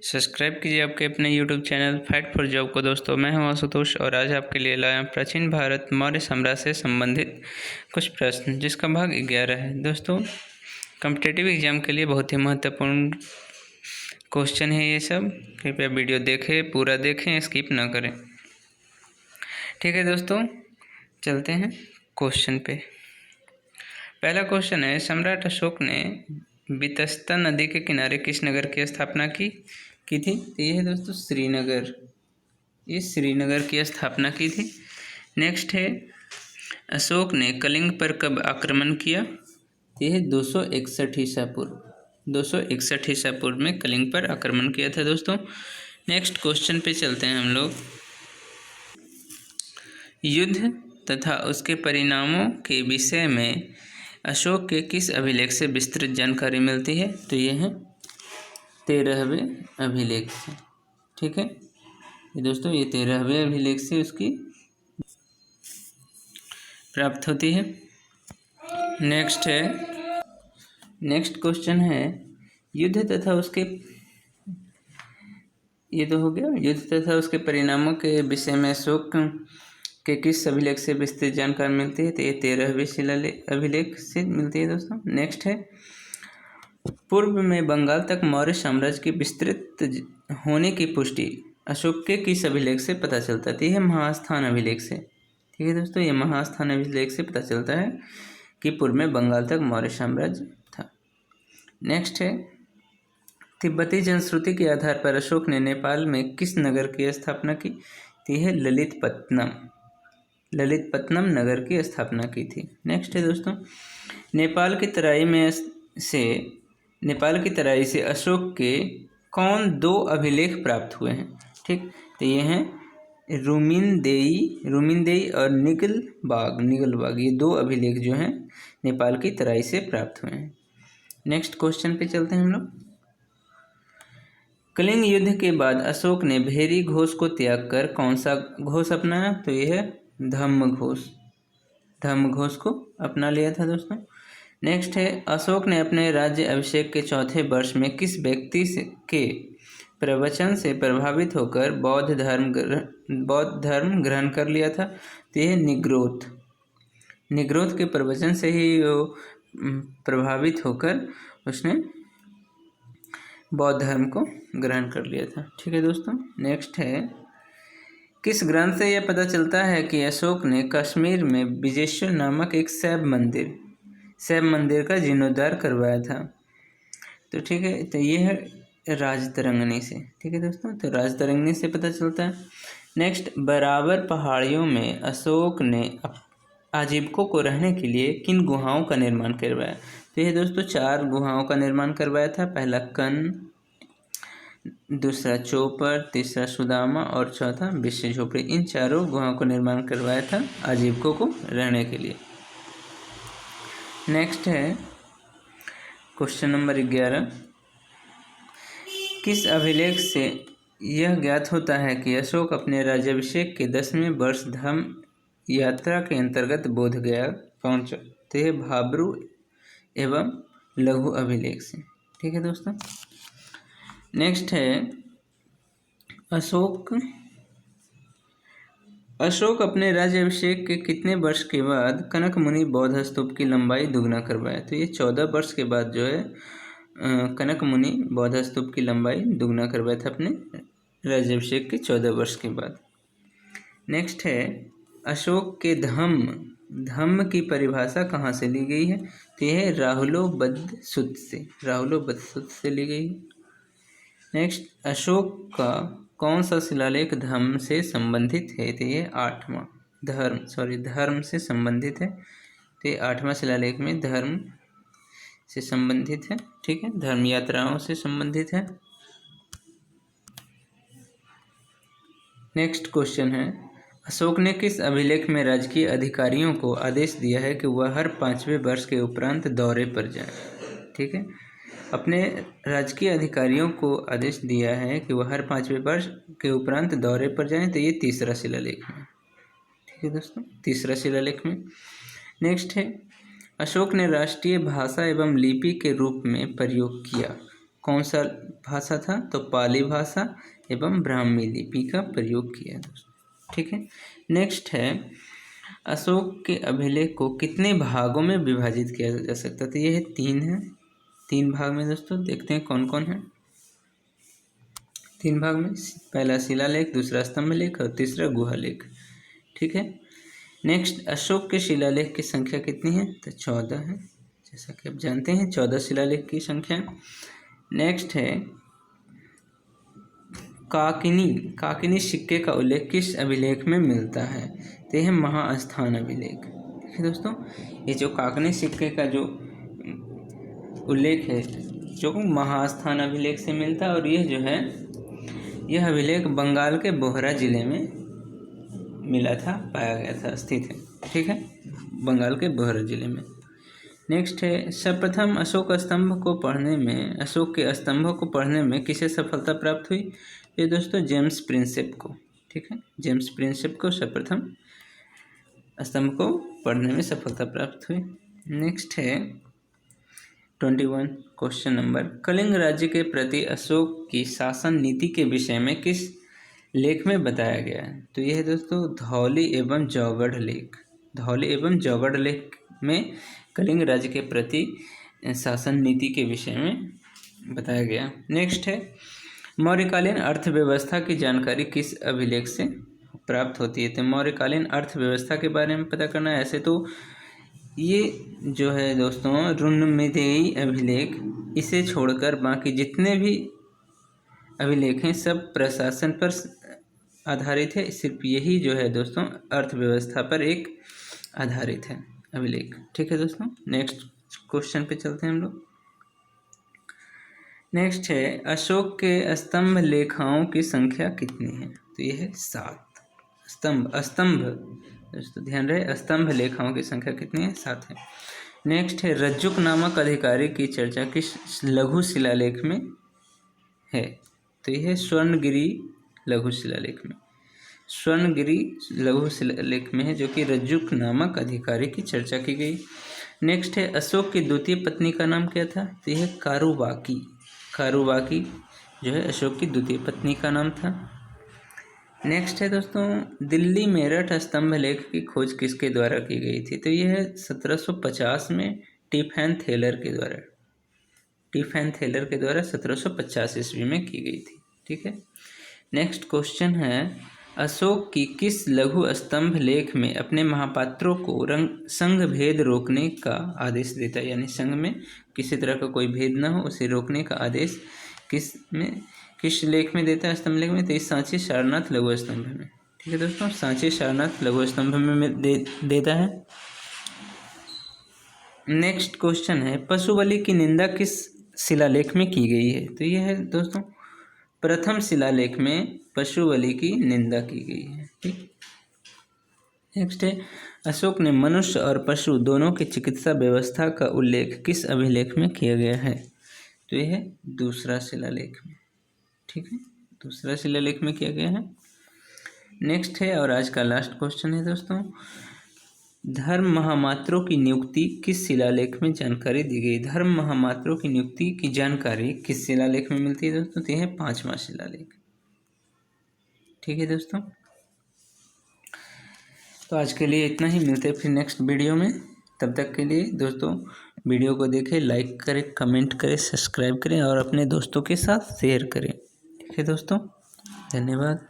Subscribe कीजिए आपके अपने YouTube channel fight for job को। दोस्तों मैं हूं आशुतोष और आज आपके लिए लाया प्राचीन भारत मौर्य साम्राज्य से संबंधित कुछ प्रश्न जिसका भाग 11 है। दोस्तों कॉम्पिटिटिव एग्जाम के लिए बहुत ही महत्वपूर्ण क्वेश्चन है ये सब। कृपया वीडियो देखें, पूरा देखें, स्किप ना करें। ठीक है दोस्तों, चलते हैं क्वेश्चन पे। पहला क्वेश्चन है, सम्राट अशोक ने वितस्ता नदी के किनारे किस नगर की स्थापना की थी? तो ये है दोस्तों श्रीनगर। ये श्रीनगर की स्थापना की थी। नेक्स्ट है, अशोक ने कलिंग पर कब आक्रमण किया? ये है 261 ईसा पूर्व। 261 ईसा पूर्व में कलिंग पर आक्रमण किया था दोस्तों। नेक्स्ट क्वेश्चन पे चलते हैं हम लोग। युद्ध तथा उसके परिणामों के विषय में अशोक के किस अभिलेख से विस्तृत जानकारी मिलती है? तो ये है 13वें अभिलेख से। ठीक है ये दोस्तों, ये 13वें अभिलेख से उसकी प्राप्त होती है। नेक्स्ट क्वेश्चन है, युद्ध तथा उसके, ये तो हो गया। युद्ध तथा उसके परिणामों के विषय में अशोक के किस अभिलेख से विस्तृत जानकारी मिलती है? तो ये 13वें शिलालेख अभिलेख से मिलती है दोस्तों। नेक्स्ट है, पूर्व में बंगाल तक मौर्य साम्राज्य की विस्तृत होने की पुष्टि अशोक के किस अभिलेख से पता चलता है? यह महास्थान अभिलेख से। ठीक है दोस्तों, ये महास्थान अभिलेख से पता चलता है कि पूर्व में बंगाल तक मौर्य साम्राज्य था। नेक्स्ट है, तिब्बती जनश्रुति के आधार पर अशोक ने नेपाल में किस नगर की स्थापना की? यह है ललितपत्तनम नगर की स्थापना की थी। नेक्स्ट है दोस्तों, नेपाल की तराई से अशोक के कौन 2 अभिलेख प्राप्त हुए हैं? ठीक, तो ये हैं रूमिनदेई और निगलबाग। ये 2 अभिलेख जो हैं नेपाल की तराई से प्राप्त हुए हैं। नेक्स्ट क्वेश्चन पे चलते हैं हम लोग। कलिंग युद्ध के बाद अशोक ने भेरी घोष को त्याग कर कौन सा घोष अपनाया? तो यह है धम्म घोष को अपना लिया था दोस्तों। नेक्स्ट है, अशोक ने अपने राज्य अभिषेक के चौथे वर्ष में किस व्यक्ति के प्रवचन से प्रभावित होकर बौद्ध धर्म ग्रहण कर लिया था? तो यह निग्रोध के प्रवचन से ही वो प्रभावित होकर उसने बौद्ध धर्म को ग्रहण कर लिया था। ठीक है दोस्तों। नेक्स्ट है, किस ग्रंथ से यह पता चलता है कि अशोक ने कश्मीर में विजेश्वर नामक एक शैव मंदिर का जीर्णोद्धार करवाया था? तो ठीक है, तो ये है राजतरंगिणी से। ठीक है दोस्तों, तो राजतरंगिणी से पता चलता है। नेक्स्ट, बराबर पहाड़ियों में अशोक ने आजीविकों को रहने के लिए किन गुहाओं का निर्माण करवाया? तो ये दोस्तों 4 गुहाओं का निर्माण करवाया था। पहला कन, दूसरा चोपर, तीसरा सुदामा और चौथा विश्व झोपड़ी। इन 4 गुहाओं का निर्माण करवाया था आजीविकों को रहने के लिए। नेक्स्ट है क्वेश्चन नंबर 11, किस अभिलेख से यह ज्ञात होता है कि अशोक अपने राज्याभिषेक के 10वें वर्ष धम्म यात्रा के अंतर्गत बोधगया पहुंचा? तो यह भाब्रू एवं लघु अभिलेख से। ठीक है दोस्तों। नेक्स्ट है, अशोक अपने राज्याभिषेक के कितने वर्ष के बाद कनक मुनि बौद्ध स्तूप की लंबाई दुगना करवाया? तो ये 14 वर्ष के बाद जो है कनक मुनि बौद्ध स्तूप की लंबाई दुगना करवाया था अपने राज्याभिषेक के 14 वर्ष के बाद। नेक्स्ट है, अशोक के धम्म की परिभाषा कहाँ से ली गई है? तो यह है राहुलोबद्ध सुत्त से ली गई है। नेक्स्ट, अशोक का कौन सा शिलालेख धर्म से संबंधित है? तो ये 8वां धर्म से संबंधित है। तो ये 8वां शिलालेख में धर्म से संबंधित है। ठीक है, धर्म यात्राओं से संबंधित है। नेक्स्ट क्वेश्चन है, अशोक ने किस अभिलेख में राजकीय अधिकारियों को आदेश दिया है कि वह हर 5वें वर्ष के उपरांत दौरे पर जाएं? ठीक है, अपने राजकीय अधिकारियों को आदेश दिया है कि वह हर 5वें वर्ष के उपरांत दौरे पर जाएं। तो ये 3रा शिलालेख में। ठीक है दोस्तों, 3रा शिलालेख में। नेक्स्ट है, अशोक ने राष्ट्रीय भाषा एवं लिपि के रूप में प्रयोग किया कौन सा भाषा था? तो पाली भाषा एवं ब्राह्मी लिपि का प्रयोग किया दोस्तों। ठीक है। नेक्स्ट है अशोक के अभिलेख को कितने भागों में विभाजित किया जा सकता? तो यह है 3 भाग में दोस्तों। देखते हैं कौन कौन है। 3 भाग में, पहला शिलालेख, दूसरा स्तंभ लेख और तीसरा गुहा लेख। ठीक है। नेक्स्ट, अशोक के शिलालेख की संख्या कितनी है? तो 14 है, जैसा कि आप जानते हैं 14 शिलालेख की संख्या। नेक्स्ट है काकिनी सिक्के का उल्लेख किस अभिलेख में मिलता है? तो यह महास्थान अभिलेख। ठीक है दोस्तों, ये जो काकिनी सिक्के का जो उल्लेख है जो महास्थान अभिलेख से मिलता है, और यह अभिलेख बंगाल के बोहरा जिले में मिला था, पाया गया था, स्थित है। ठीक है, बंगाल के बोहरा जिले में। नेक्स्ट है सर्वप्रथम अशोक के स्तंभों को पढ़ने में किसे सफलता प्राप्त हुई? ये दोस्तों जेम्स प्रिंसेप को। ठीक है, जेम्स प्रिंसेप को सर्वप्रथम स्तंभ को पढ़ने में सफलता प्राप्त हुई। नेक्स्ट है 21 क्वेश्चन नंबर, कलिंग राज्य के प्रति अशोक की शासन नीति के विषय में किस लेख में बताया गया है? तो यह है दोस्तों धौली एवं जौगढ़ लेख में कलिंग राज्य के प्रति शासन नीति के विषय में बताया गया। नेक्स्ट है मौर्यकालीन अर्थव्यवस्था की जानकारी किस अभिलेख से प्राप्त होती है? तो मौर्यकालीन अर्थव्यवस्था के बारे में पता करना है। ऐसे तो ये जो है दोस्तों रुन्नमेदेई अभिलेख, इसे छोड़कर बाकी जितने भी अभिलेख हैं सब प्रशासन पर आधारित है। सिर्फ यही जो है दोस्तों अर्थव्यवस्था पर एक आधारित है अभिलेख। ठीक है दोस्तों, नेक्स्ट क्वेश्चन पे चलते हैं हम लोग। नेक्स्ट है अशोक के स्तंभ लेखाओं की संख्या कितनी है? तो यह है 7। स्तंभ दोस्तों ध्यान रहे, स्तंभ लेखाओं की संख्या कितनी है? 7 है। नेक्स्ट है रज्जुक नामक अधिकारी की चर्चा किस लघु शिलालेख में है? तो यह स्वर्णगिरी लघु शिलालेख में है, जो कि रज्जुक नामक अधिकारी की चर्चा की गई। नेक्स्ट है अशोक की द्वितीय पत्नी का नाम क्या था? तो यह कारुबाकी जो है अशोक की द्वितीय पत्नी का नाम था। नेक्स्ट है दोस्तों दिल्ली मेरठ स्तंभ लेख की खोज किसके द्वारा की गई थी? तो यह 1750 में टिफैन थेलर के द्वारा 1750 ईस्वी में की गई थी। ठीक है। नेक्स्ट क्वेश्चन है अशोक की किस लघु स्तंभ लेख में अपने महापात्रों को संघ भेद रोकने का आदेश देता है? यानी संघ में किसी तरह का कोई भेद न हो, उसे रोकने का आदेश किस लेख में देता है? स्तंभ लेख में। तो इस सांची सारनाथ लघु स्तंभ में। ठीक है दोस्तों, सांची सारनाथ लघु स्तंभ में देता है। नेक्स्ट क्वेश्चन है पशु बलि की निंदा किस शिलालेख में की गई है? तो यह है दोस्तों प्रथम शिलालेख में पशु बलि की निंदा की गई है। ठीक। नेक्स्ट है अशोक ने मनुष्य और पशु दोनों की चिकित्सा व्यवस्था का उल्लेख किस अभिलेख में किया गया है? तो यह है दूसरा शिलालेख में। ठीक है, दूसरा शिलालेख में किया गया है। नेक्स्ट है और आज का लास्ट क्वेश्चन है दोस्तों, धर्म महामात्रों की नियुक्ति किस शिलालेख में जानकारी दी गई? धर्म महामात्रों की नियुक्ति की जानकारी किस शिलालेख में मिलती है दोस्तों? तो यह है 5वां शिलालेख। ठीक है दोस्तों, तो आज के लिए इतना ही। मिलते हैं फिर नेक्स्ट वीडियो में। तब तक के लिए दोस्तों वीडियो को देखें, लाइक करें, कमेंट करें, सब्सक्राइब करें और अपने दोस्तों के साथ शेयर करें। ठीक है दोस्तों, धन्यवाद।